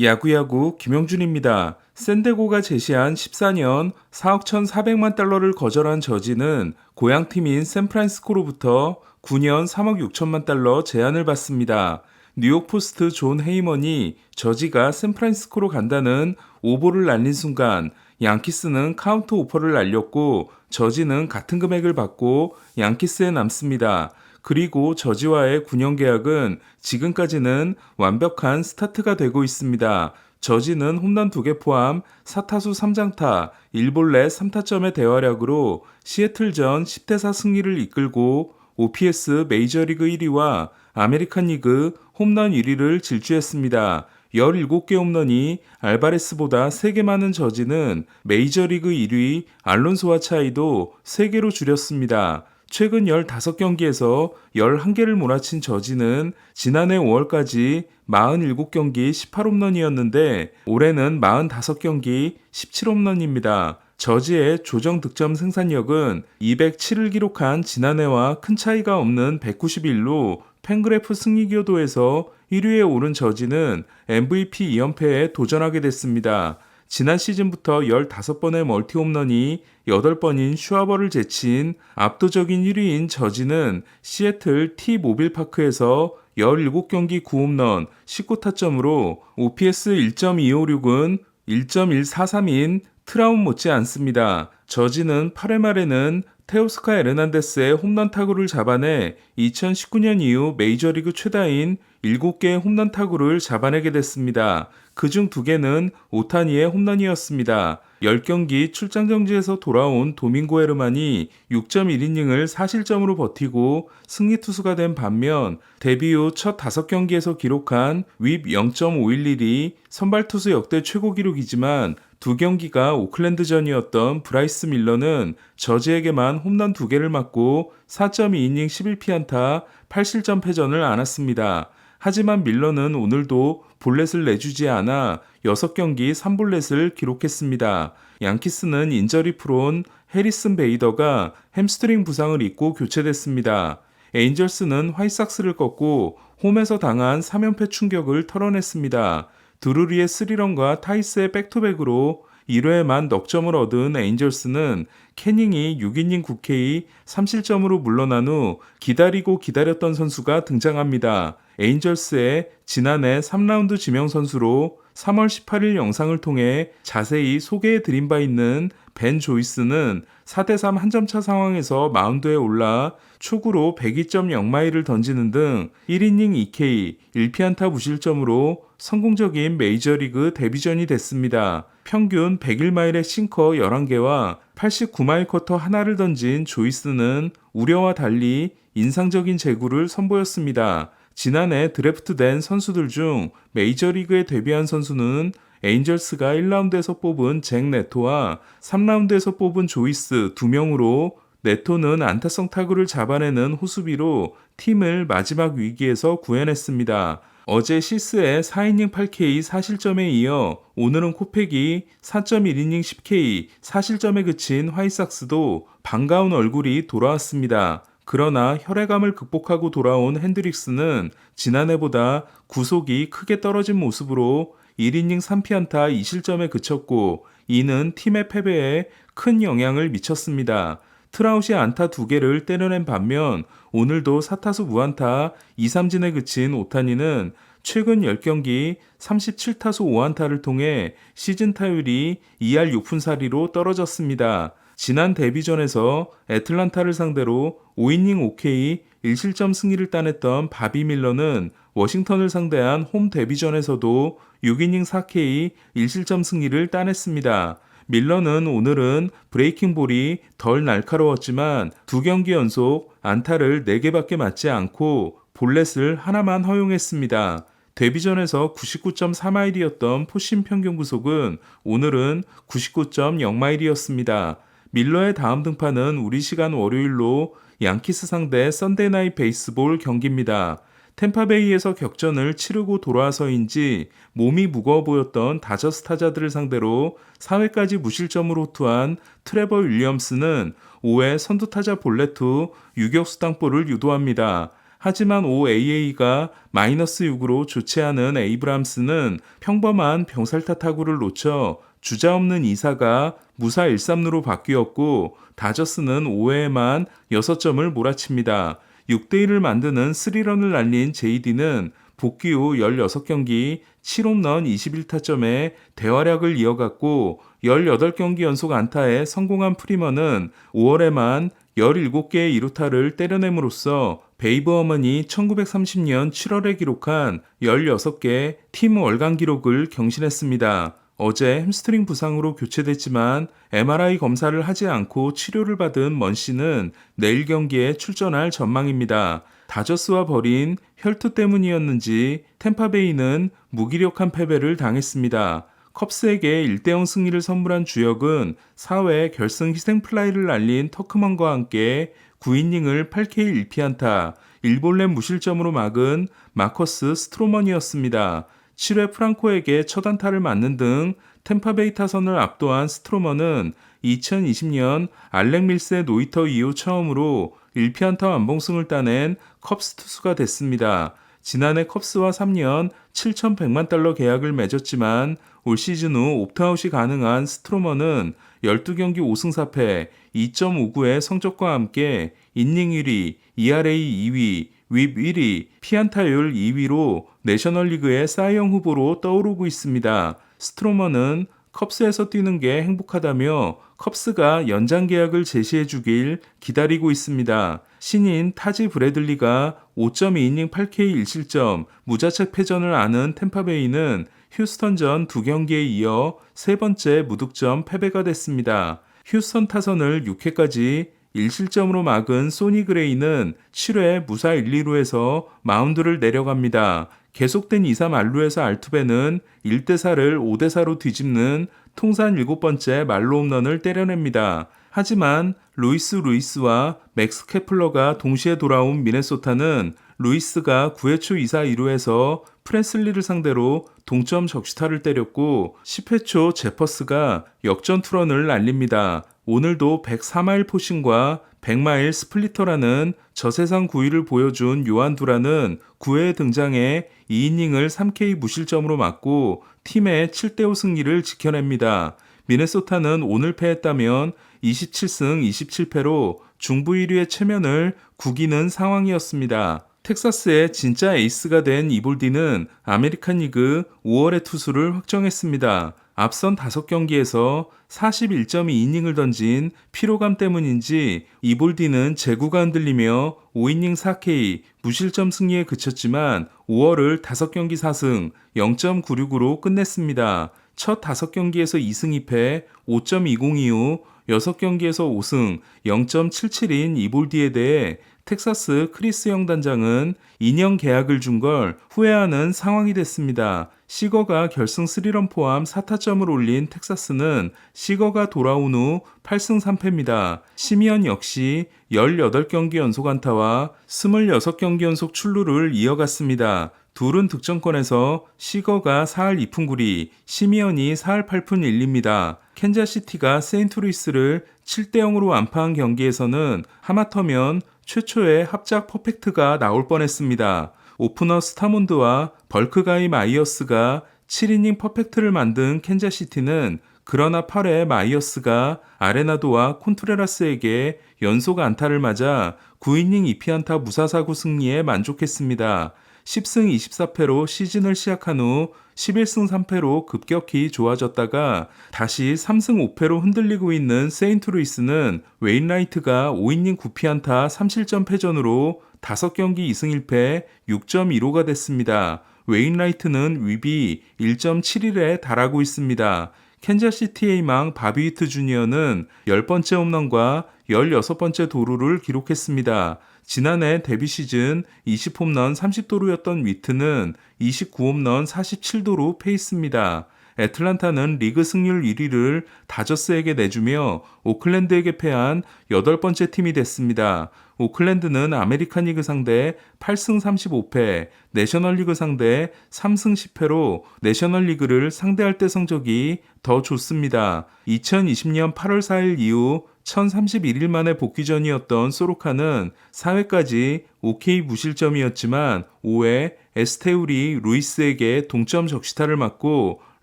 야구야구 김영준입니다. 샌디에고가 제시한 14년 4억 1,400만 달러를 거절한 저지는 고향팀인 샌프란시스코로부터 9년 3억 6천만 달러 제안을 받습니다. 뉴욕포스트 존 헤이먼이 저지가 샌프란시스코로 간다는 오보를 날린 순간 양키스는 카운터 오퍼를 날렸고 저지는 같은 금액을 받고 양키스에 남습니다. 그리고 저지와의 9년 계약은 지금까지는 완벽한 스타트가 되고 있습니다. 저지는 홈런 2개 포함 4타수 3장타, 1볼넷 3타점의 대활약으로 시애틀전 10대4 승리를 이끌고 OPS 메이저리그 1위와 아메리칸 리그 홈런 1위를 질주했습니다. 17개 홈런이 알바레스보다 3개 많은 저지는 메이저리그 1위 알론소와 차이도 3개로 줄였습니다. 최근 15경기에서 11개를 몰아친 저지는 지난해 5월까지 47경기 18홈런이었는데 올해는 45경기 17홈런입니다. 저지의 조정 득점 생산력은 207을 기록한 지난해와 큰 차이가 없는 191로 팬그래프 승리 기여도에서 1위에 오른 저지는 MVP 2연패에 도전하게 됐습니다. 지난 시즌부터 15번의 멀티 홈런이 8번인 슈아버를 제친 압도적인 1위인 저지는 시애틀 T-모빌 파크에서 17경기 9홈런 19타점으로 OPS 1.256은 1.143인 트라운 못지 않습니다. 저지는 8회 말에는 테오스카 에르난데스의 홈런 타구를 잡아내 2019년 이후 메이저리그 최다인 7개의 홈런 타구를 잡아내게 됐습니다. 그중 2개는 오타니의 홈런이었습니다. 10경기 출장 정지에서 돌아온 도밍고 헤르만이 6.1이닝을 4실점으로 버티고 승리 투수가 된 반면 데뷔 후 첫 5경기에서 기록한 윕 0.511이 선발 투수 역대 최고 기록이지만 2경기가 오클랜드전이었던 브라이스 밀러는 저지에게만 홈런 2개를 맞고 4.2이닝 11피안타 8실점 패전을 안았습니다. 하지만 밀러는 오늘도 볼넷을 내주지 않아 6경기 3볼넷을 기록했습니다. 양키스는 인저리 프로온 해리슨 베이더가 햄스트링 부상을 입고 교체됐습니다. 에인절스는 화이삭스를 꺾고 홈에서 당한 3연패 충격을 털어냈습니다. 드루리의 3런과 타이스의 백투백으로 1회에만 넉점을 얻은 에인절스는 캐닝이 6이닝 9K 3실점으로 물러난 후 기다리고 기다렸던 선수가 등장합니다. 에인절스의 지난해 3라운드 지명 선수로 3월 18일 영상을 통해 자세히 소개해 드린 바 있는 벤 조이스는 4대3 한점차 상황에서 마운드에 올라 초구로 102.0마일을 던지는 등 1이닝 2K 1피안타 무실점으로 성공적인 메이저리그 데뷔전이 됐습니다. 평균 101마일의 싱커 11개와 89마일 커터 하나를 던진 조이스는 우려와 달리 인상적인 제구를 선보였습니다. 지난해 드래프트된 선수들 중 메이저리그에 데뷔한 선수는 에인절스가 1라운드에서 뽑은 잭 네토와 3라운드에서 뽑은 조이스 2명으로 네토는 안타성 타구를 잡아내는 호수비로 팀을 마지막 위기에서 구해냈습니다. 어제 시스의 4이닝 8K 4실점에 이어 오늘은 코팩이 4.1이닝 10K 4실점에 그친 화이삭스도 반가운 얼굴이 돌아왔습니다. 그러나 혈액암을 극복하고 돌아온 핸드릭스는 지난해보다 구속이 크게 떨어진 모습으로 1이닝 3피안타 2실점에 그쳤고 이는 팀의 패배에 큰 영향을 미쳤습니다. 트라웃이 안타 2개를 때려낸 반면 오늘도 4타수 무안타 2삼진에 그친 오타니는 최근 10경기 37타수 5안타를 통해 시즌 타율이 2할 6푼4리로 떨어졌습니다. 지난 데뷔전에서 애틀란타를 상대로 5이닝 5K 1실점 승리를 따냈던 바비 밀러는 워싱턴을 상대한 홈 데뷔전에서도 6이닝 4K 1실점 승리를 따냈습니다. 밀러는 오늘은 브레이킹 볼이 덜 날카로웠지만 2경기 연속 안타를 4개밖에 맞지 않고 볼넷을 하나만 허용했습니다. 데뷔전에서 99.4마일이었던 포심 평균 구속은 오늘은 99.0마일이었습니다. 밀러의 다음 등판은 우리 시간 월요일로 양키스 상대 썬데이 나잇 베이스볼 경기입니다. 템파베이에서 격전을 치르고 돌아와서인지 몸이 무거워 보였던 다저스 타자들을 상대로 4회까지 무실점으로 호투한 트레버 윌리엄스는 5회 선두타자 볼넷 후 유격수 땅볼을 유도합니다. 하지만 OAA가 -6으로 좋지 않은 에이브람스는 평범한 병살타 타구를 놓쳐 주자없는 2사가 무사 1-3루로 바뀌었고 다저스는 5회에만 6점을 몰아칩니다. 6대1을 만드는 3런을 날린 JD는 복귀 후 16경기 7홈런 21타점에 대활약을 이어갔고 18경기 연속 안타에 성공한 프리먼은 5월에만 17개의 2루타를 때려냄으로써 베이브 어먼이 1930년 7월에 기록한 16개 팀 월간 기록을 경신했습니다. 어제 햄스트링 부상으로 교체됐지만 MRI 검사를 하지 않고 치료를 받은 먼씨는 내일 경기에 출전할 전망입니다. 다저스와 벌인 혈투 때문이었는지 템파베이는 무기력한 패배를 당했습니다. 컵스에게 1대0 승리를 선물한 주역은 4회 결승 희생플라이를 날린 터크먼과 함께 9이닝을 8K 1피안타, 1볼넷 무실점으로 막은 마커스 스트로먼이었습니다. 7회 프랑코에게 첫 안타를 맞는 등 템파베이 타선을 압도한 스트로먼은 2020년 알렉 밀스의 노히터 이후 처음으로 1피안타 완봉승을 따낸 컵스 투수가 됐습니다. 지난해 컵스와 3년 7,100만 달러 계약을 맺었지만 올 시즌 후 옵트아웃이 가능한 스트로먼은 12경기 5승 4패 2.59의 성적과 함께 이닝 1위, ERA 2위, 윕 1위, 피안타율 2위로 내셔널리그의 사이영 후보로 떠오르고 있습니다. 스트로먼은 컵스에서 뛰는 게 행복하다며 컵스가 연장 계약을 제시해 주길 기다리고 있습니다. 신인 타지 브래들리가 5.2이닝 8K 1실점 무자책 패전을 안은 템파베이는 휴스턴전 2경기에 이어 세 번째 무득점 패배가 됐습니다. 휴스턴 타선을 6회까지 1실점으로 막은 소니 그레이는 7회 무사 1, 2루에서 마운드를 내려갑니다. 계속된 2-3 알루에서 알투베는 1대4를 5대4로 뒤집는 통산 7번째 말로 홈런을 때려냅니다. 하지만 루이스와 맥스 케플러가 동시에 돌아온 미네소타는 루이스가 9회 초 2사 2루에서 프레슬리를 상대로 동점 적시타를 때렸고 10회 초 제퍼스가 역전 투런을 날립니다. 오늘도 104마일 포신과 100마일 스플리터라는 저세상 구위를 보여준 요한 두란은 9회에 등장해 2이닝을 3K 무실점으로 막고 팀의 7대5 승리를 지켜냅니다. 미네소타는 오늘 패했다면 27승 27패로 중부 1위의 체면을 구기는 상황이었습니다. 텍사스의 진짜 에이스가 된 이볼디는 아메리칸 리그 5월의 투수를 확정했습니다. 앞선 5경기에서 41.2이닝을 던진 피로감 때문인지 이볼디는 제구가 흔들리며 5이닝 4K 무실점 승리에 그쳤지만 5월을 5경기 4승 0.96으로 끝냈습니다. 첫 5경기에서 2승 2패 5.20 이후 6경기에서 5승 0.77인 이볼디에 대해 텍사스 크리스 영 단장은 2년 계약을 준 걸 후회하는 상황이 됐습니다. 시거가 결승 3런 포함 4타점을 올린 텍사스는 시거가 돌아온 후 8승 3패입니다. 시미언 역시 18경기 연속 안타와 26경기 연속 출루를 이어갔습니다. 둘은 득점권에서 시거가 4할 2푼 9리, 시미언이 4할 8푼 1리입니다. 캔자시티가 세인트루이스를 7대0으로 완파한 경기에서는 하마터면 최초의 합작 퍼펙트가 나올 뻔했습니다. 오프너 스타몬드와 벌크가이 마이어스가 7이닝 퍼펙트를 만든 캔자시티는 그러나 8회 마이어스가 아레나도와 콘트레라스에게 연속 안타를 맞아 9이닝 2피안타 무사사구 승리에 만족했습니다. 10승 24패로 시즌을 시작한 후 11승 3패로 급격히 좋아졌다가 다시 3승 5패로 흔들리고 있는 세인트루이스는 웨인라이트가 5이닝 9피안타 3실점 패전으로 5경기 2승 1패 6.15가 됐습니다. 웨인라이트는 윕이 1.71에 달하고 있습니다. 캔자시티의 희망 바비 위트 주니어는 10번째 홈런과 16번째 도루를 기록했습니다. 지난해 데뷔 시즌 20홈런 30도루였던 위트는 29홈런 47도루 페이스입니다. 애틀란타는 리그 승률 1위를 다저스에게 내주며 오클랜드에게 패한 8번째 팀이 됐습니다. 오클랜드는 아메리칸 리그 상대 8승 35패, 내셔널리그 상대 3승 10패로 내셔널리그를 상대할 때 성적이 더 좋습니다. 2020년 8월 4일 이후 1031일 만에 복귀전이었던 소로카는 4회까지 OK 무실점이었지만 5회 에스테우리 루이스에게 동점 적시타를 맞고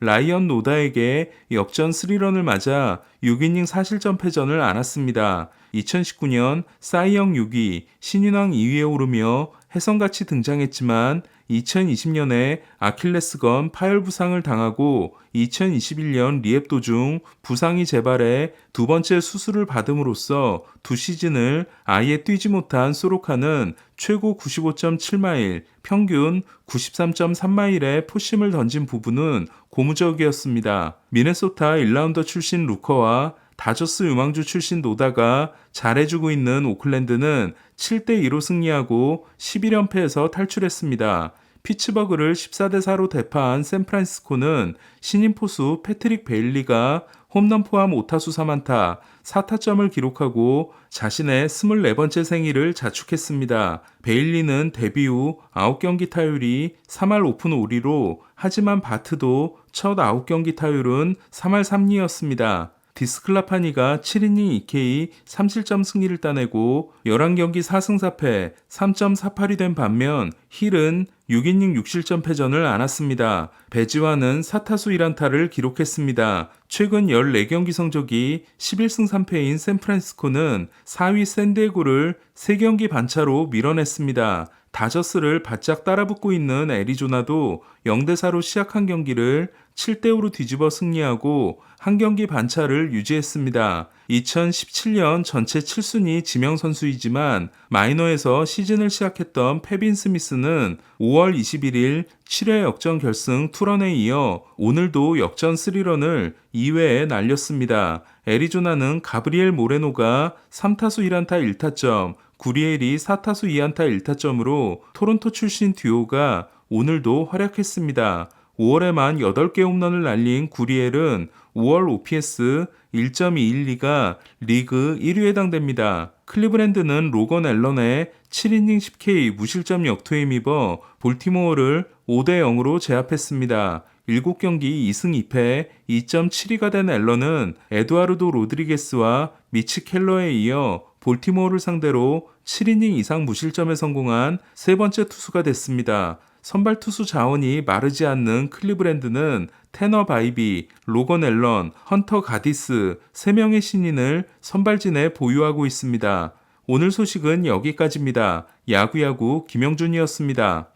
라이언 노다에게 역전 3런을 맞아 6이닝 4실점 패전을 안았습니다. 2019년 사이영 6위, 신인왕 2위에 오르며 혜성같이 등장했지만 2020년에 아킬레스건 파열 부상을 당하고 2021년 리헵 도중 부상이 재발해 두 번째 수술을 받음으로써 두 시즌을 아예 뛰지 못한 소로카는 최고 95.7마일, 평균 93.3마일의 포심을 던진 부분은 고무적이었습니다. 미네소타 1라운더 출신 루커와 다저스 유망주 출신 노다가 잘해주고 있는 오클랜드는 7대2로 승리하고 11연패에서 탈출했습니다. 피츠버그를 14대4로 대파한 샌프란시스코는 신인 포수 패트릭 베일리가 홈런 포함 5타수 3안타 4타점을 기록하고 자신의 24번째 생일을 자축했습니다. 베일리는 데뷔 후 9경기 타율이 3할 5푼 5리로 하지만 바트도 첫 9경기 타율은 3할 3리였습니다. 디스클라파니가 7이닝 2K 3실점 승리를 따내고 11경기 4승 4패 3.48이 된 반면 힐은 6이닝 6실점 패전을 안았습니다. 배지와는 4타수 1안타를 기록했습니다. 최근 14경기 성적이 11승 3패인 샌프란시스코는 4위 샌디에고를 3경기 반차로 밀어냈습니다. 다저스를 바짝 따라붙고 있는 애리조나도 0대4로 시작한 경기를 7대5로 뒤집어 승리하고 한 경기 반차를 유지했습니다. 2017년 전체 7순위 지명선수이지만 마이너에서 시즌을 시작했던 페빈 스미스는 5월 21일 7회 역전 결승 투런에 이어 오늘도 역전 3런을 2회에 날렸습니다. 애리조나는 가브리엘 모레노가 3타수 1안타 1타점, 구리엘이 4타수 2안타 1타점으로 토론토 출신 듀오가 오늘도 활약했습니다. 5월에만 8개 홈런을 날린 구리엘은 5월 OPS 1.212가 리그 1위에 해당됩니다. 클리브랜드는 로건 앨런의 7이닝 10K 무실점 역투에 힘입어 볼티모어를 5대0으로 제압했습니다. 7경기 2승 2패 2.72가 된 앨런은 에두아르도 로드리게스와 미치 켈러에 이어 볼티모어를 상대로 7이닝 이상 무실점에 성공한 세 번째 투수가 됐습니다. 선발 투수 자원이 마르지 않는 클리브랜드는 테너 바이비, 로건 앨런, 헌터 가디스 3명의 신인을 선발진에 보유하고 있습니다. 오늘 소식은 여기까지입니다. 야구야구 김영준이었습니다.